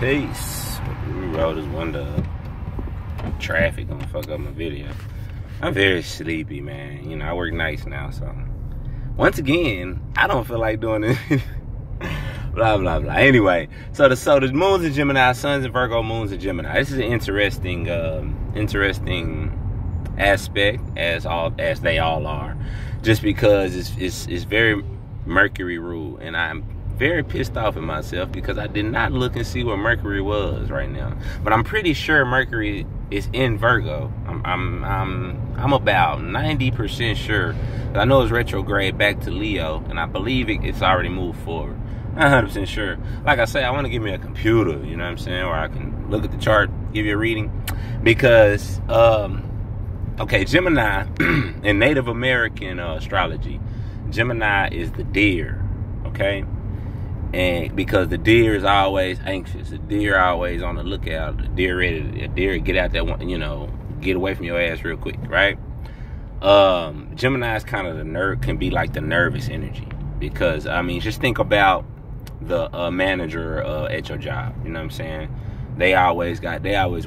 Peace. Let me roll this window up. Traffic gonna fuck up my video. I'm very sleepy, man. You know, I work nights now, so once again, I don't feel like doing it. Blah blah blah. Anyway, so the moons in Gemini, suns in Virgo, moons in Gemini. This is an interesting aspect, as they all are, just because it's very Mercury ruled, and I'm very pissed off at myself because I did not look and see what Mercury was right now. But I'm pretty sure Mercury is in Virgo. I'm about 90% sure. I know it's retrograde back to Leo, and I believe it's already moved forward. Not 100% sure. Like I say, I want to give me a computer, you know what I'm saying, where I can look at the chart, give you a reading. Because, okay, Gemini, in Native American astrology, Gemini is the deer, okay? And because the deer is always anxious, the deer always on the lookout, the deer ready, the deer get out that one, you know, get away from your ass real quick, right? Gemini is kind of can be like the nervous energy, because I mean, just think about the manager at your job. You know what I'm saying? They always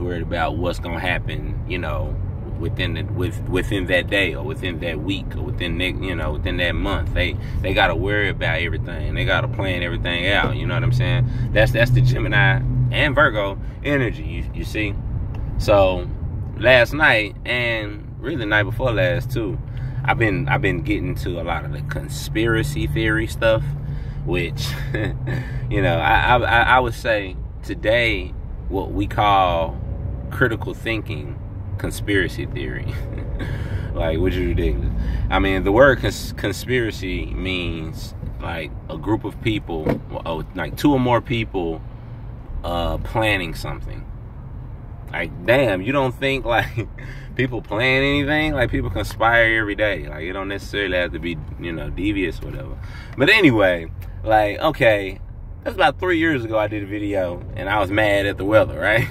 worried about what's gonna happen, you know, within that day or within that week or within that month. They gotta worry about everything. They gotta plan everything out. You know what I'm saying? That's the Gemini and Virgo energy. You see? So last night, and really the night before last too, I've been getting to a lot of the conspiracy theory stuff, which you know, I would say today what we call critical thinking conspiracy theory. Like, which is ridiculous. I mean, the word conspiracy means like a group of people, like two or more people planning something. Like, damn, you don't think like people plan anything? Like, people conspire every day. Like, it don't necessarily have to be, you know, devious or whatever. But anyway, like, okay, that's about 3 years ago I did a video and I was mad at the weather, right?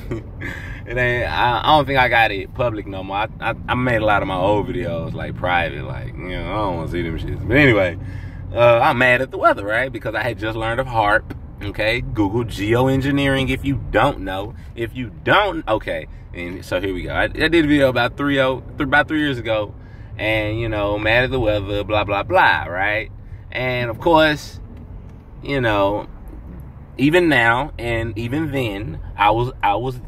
I don't think I got it public no more. I made a lot of my old videos like private, like, you know, I don't want to see them shits. But anyway, I'm mad at the weather, right? Because I had just learned of HARP. Okay, Google geoengineering if you don't know. If you don't, okay. And so here we go. I did a video about 3 years ago, and you know, mad at the weather, blah blah blah, right? And of course, you know, even now and even then, I was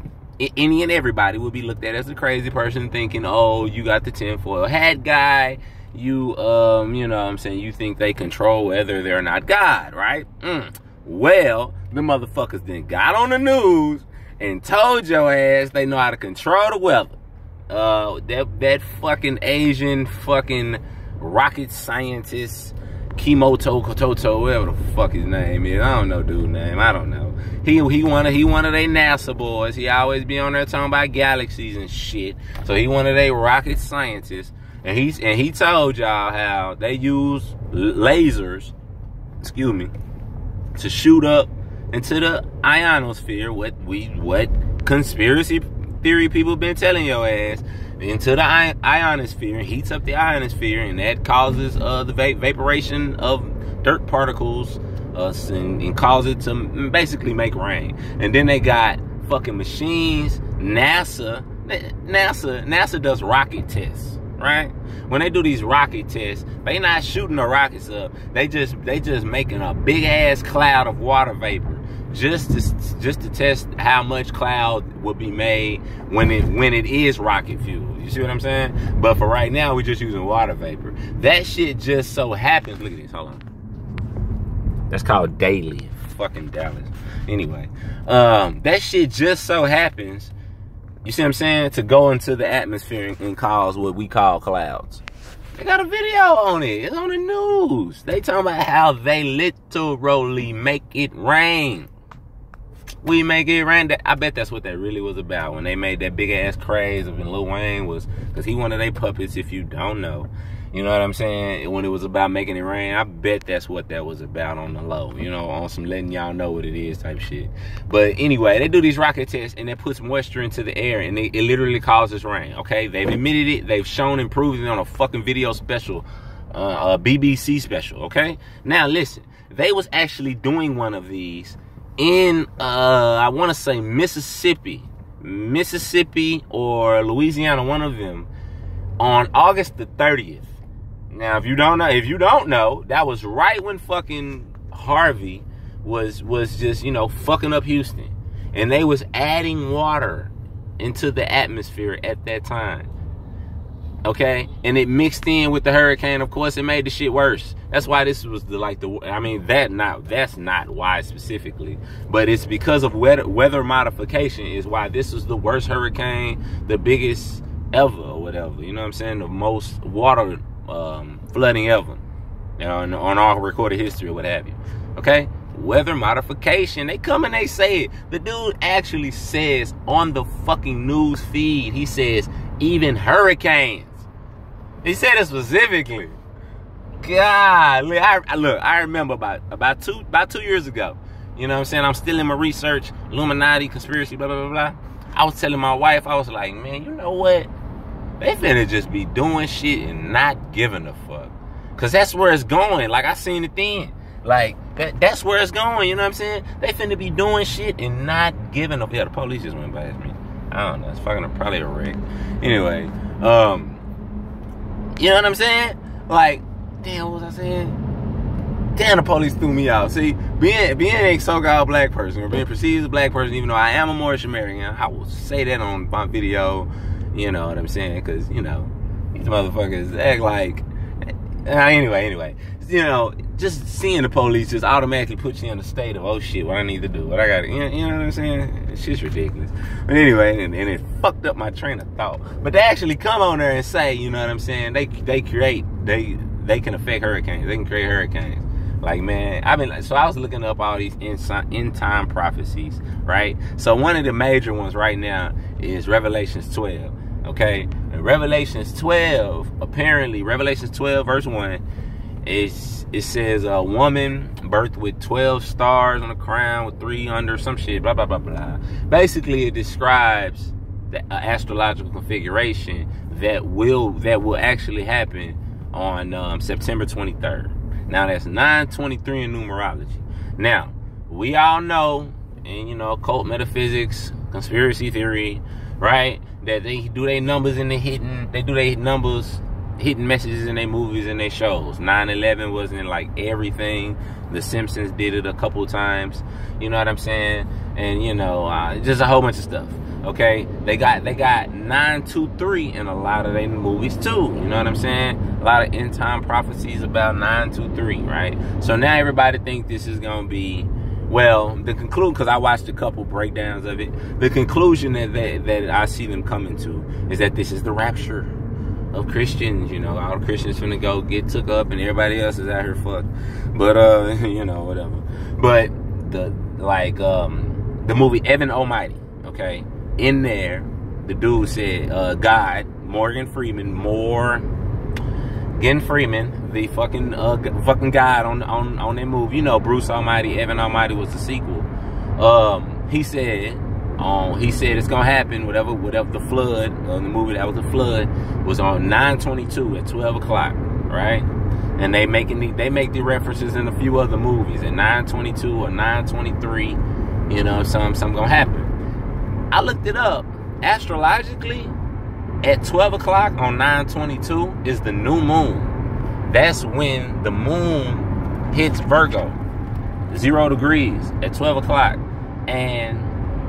any and everybody would be looked at as a crazy person, thinking, oh, you got the tinfoil hat guy. You know what I'm saying, you think they control whether they're not God, right? Well, the motherfuckers then got on the news and told your ass they know how to control the weather. That fucking Asian fucking rocket scientist, Kimoto Kototo, whatever the fuck his name is. I don't know dude's name. I don't know. He one of they NASA boys. He always be on there talking about galaxies and shit. So he one of they rocket scientists. And he told y'all how they use lasers, excuse me, to shoot up into the ionosphere, what conspiracy theory people been telling your ass, into the ionosphere, and heats up the ionosphere, and that causes the vaporation of dirt particles and cause it to basically make rain. And then they got fucking machines. NASA does rocket tests, right? When they do these rocket tests, they not shooting the rockets up. They just making a big ass cloud of water vapor just to test how much cloud will be made when it is rocket fuel. You see what I'm saying? But for right now, we're just using water vapor. That shit just so happens. Look at this. Hold on. That's called daily. Fucking Dallas. Anyway, that shit just so happens, you see what I'm saying, to go into the atmosphere and cause what we call clouds. They got a video on it. It's on the news. They talking about how they literally make it rain. We make it rain. I bet that's what that really was about when they made that big ass craze of Lil Wayne, was because he one of they puppets, if you don't know. You know what I'm saying? When it was about making it rain, I bet that's what that was about on the low. You know, on some letting y'all know what it is type shit. But anyway, they do these rocket tests and that puts moisture into the air and it literally causes rain, okay? They've admitted it. They've shown and proved it on a fucking video special, a BBC special, okay? Now listen, they was actually doing one of these in I want to say Mississippi or Louisiana, one of them, on August the 30th. Now, if you don't know, that was right when fucking Harvey was just, you know, fucking up Houston, and they was adding water into the atmosphere at that time. Okay, and it mixed in with the hurricane. Of course, it made the shit worse. That's why this was that's not why specifically, but it's because of weather modification is why this is the worst hurricane, the biggest ever or whatever. You know what I'm saying? The most water flooding ever, you know, on our recorded history or what have you. Okay, weather modification. They come and they say it. The dude actually says on the fucking news feed, he says even hurricanes. He said it specifically. God, I remember about 2 years ago. You know what I'm saying? I'm still in my research, Illuminati, conspiracy, blah, blah, blah, blah. I was telling my wife, I was like, man, you know what? They finna just be doing shit and not giving a fuck. Because that's where it's going. Like, I seen it then. Like, that's where it's going, you know what I'm saying? They finna be doing shit and not giving a fuck. Yeah, the police just went past me. I don't know. It's fucking probably a wreck. Anyway, you know what I'm saying? Like, damn, what was I saying? Damn, the police threw me out. See, being a so-called black person or being perceived as a black person, even though I am a Moorish American, I will say that on my video. You know what I'm saying? Because, you know, these motherfuckers act like... Anyway, you know, just seeing the police just automatically puts you in a state of, oh shit, what I need to do, what I got to, you know what I'm saying? It's just ridiculous. But anyway, and it fucked up my train of thought. But they actually come on there and say, you know what I'm saying? They can affect hurricanes. They can create hurricanes. Like, man, so I was looking up all these end time prophecies, right? So one of the major ones right now is Revelations 12. Okay, and Revelations 12, apparently, Revelations 12, verse 1, it says a woman birthed with 12 stars on the crown with 3 under, some shit, blah, blah, blah, blah. Basically, it describes the astrological configuration that will actually happen on September 23rd. Now, that's 923 in numerology. Now, we all know, and, you know, occult metaphysics, conspiracy theory, right? That they do their numbers in the hidden messages in their movies and their shows. 9/11 wasn't in like everything. The Simpsons did it a couple times. You know what I'm saying? And, you know, just a whole bunch of stuff. Okay, they got 923 in a lot of their movies too. You know what I'm saying? A lot of end time prophecies about 923, right? So now everybody think this is gonna be, well, the conclusion, because I watched a couple breakdowns of it, the conclusion that I see them coming to is that this is the rapture of Christians. You know, all the Christians finna go get took up and everybody else is out here fucked. But, you know, whatever. But, the movie Evan Almighty, okay? In there, the dude said, God, Morgan Freeman, the fucking God on that movie. You know, Bruce Almighty, Evan Almighty was the sequel. He said it's gonna happen. Whatever the flood, the movie that was the flood, was on 9/22 at 12 o'clock, right? And they make the references in a few other movies at 9/22 or 9/23. You know, something gonna happen. I looked it up. Astrologically, at 12 o'clock on 9/22 is the new moon. That's when the moon hits Virgo, 0 degrees at 12 o'clock. And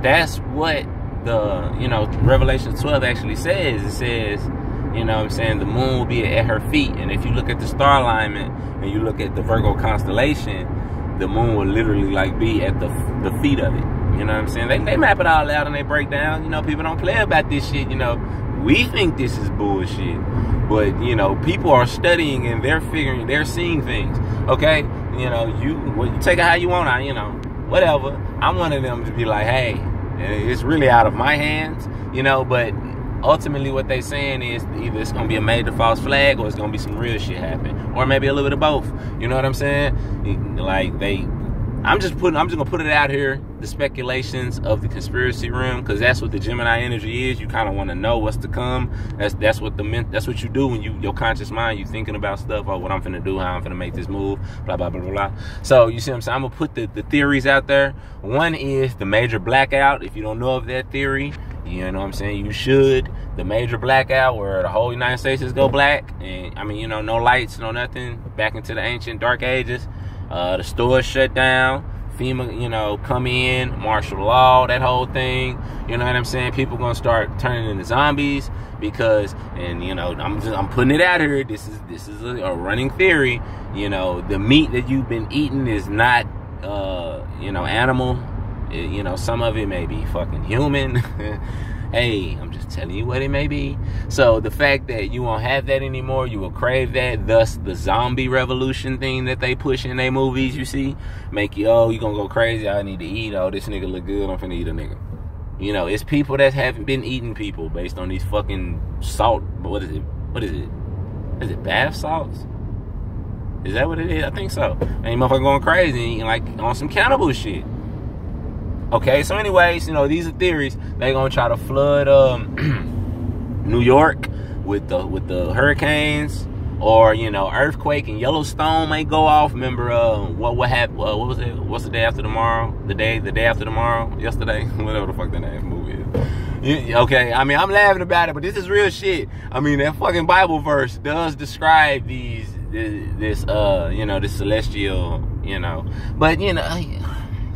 that's what Revelation 12 actually says. It says, you know what I'm saying, the moon will be at her feet. And if you look at the star alignment and you look at the Virgo constellation, the moon will literally like be at the feet of it. You know what I'm saying? They map it all out and they break down. You know, people don't play about this shit. You know, we think this is bullshit. But, you know, people are studying and they're seeing things. Okay? You know, you take it how you want. You know, whatever. I'm one of them to be like, hey, it's really out of my hands. You know, but ultimately what they saying is either it's going to be a major false flag or it's going to be some real shit happen. Or maybe a little bit of both. You know what I'm saying? Like, I'm just gonna put it out here, the speculations of the conspiracy realm, because that's what the Gemini energy is. You kind of want to know what's to come. That's what you do when your conscious mind, you thinking about stuff. Oh, what I'm finna do, how I'm finna make this move, blah blah blah blah blah. So you see what I'm saying? I'm gonna put the theories out there. One is the major blackout. If you don't know of that theory, you know what I'm saying, you should. The major blackout, where the whole United States is go black, and I mean, you know, no lights, no nothing, back into the ancient dark ages. The stores shut down, FEMA, you know, come in, martial law, that whole thing. You know what I'm saying? People gonna start turning into zombies because, and you know, I'm putting it out here. This is a running theory. You know, the meat that you've been eating is not, you know, animal. You know, some of it may be fucking human. Hey, I'm just telling you what it may be. So the fact that you won't have that anymore, you will crave that, thus the zombie revolution thing that they push in their movies, you see, make you, oh, you gonna go crazy, I need to eat, oh, this nigga look good, I'm finna eat a nigga. You know, it's people that haven't been eating people based on these fucking salt, what is it? Is it bath salts? Is that what it is? I think so. Ain't motherfucker going crazy, like on some cannibal shit. Okay, so anyways, you know, these are theories. They gonna try to flood New York with the hurricanes, or you know, earthquake in Yellowstone may go off. Remember what happened? What was it? What's the day after tomorrow? The day after tomorrow? Yesterday? Whatever the fuck that name movie is. Okay, I mean, I'm laughing about it, but this is real shit. I mean, that fucking Bible verse does describe this you know, this celestial, you know, but you know,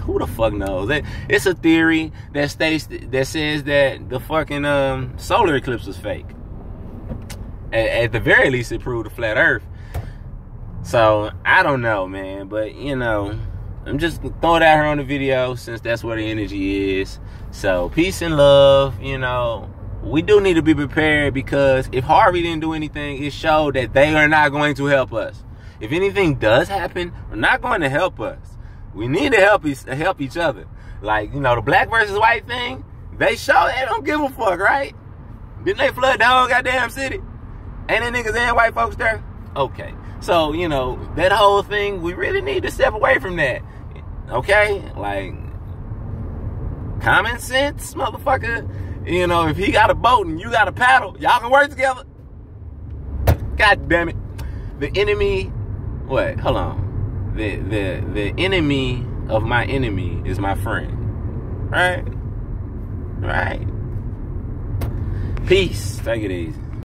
who the fuck knows? It's a theory that says that the fucking solar eclipse was fake. At the very least, it proved a flat Earth. So I don't know, man. But you know, I'm just throwing it out here on the video since that's where the energy is. So peace and love. You know, we do need to be prepared, because if Harvey didn't do anything, it showed that they are not going to help us. If anything does happen, they're not going to help us. We need to help each other. Like, you know, the black versus white thing, they don't give a fuck, right? Didn't they flood the whole goddamn city? Ain't there niggas and white folks there? Okay. So, you know, that whole thing, we really need to step away from that. Okay? Like, common sense, motherfucker. You know, if he got a boat and you got a paddle, y'all can work together. God damn it. The enemy, what? Hold on. The enemy of my enemy is my friend. Right? Right. Peace. Take it easy.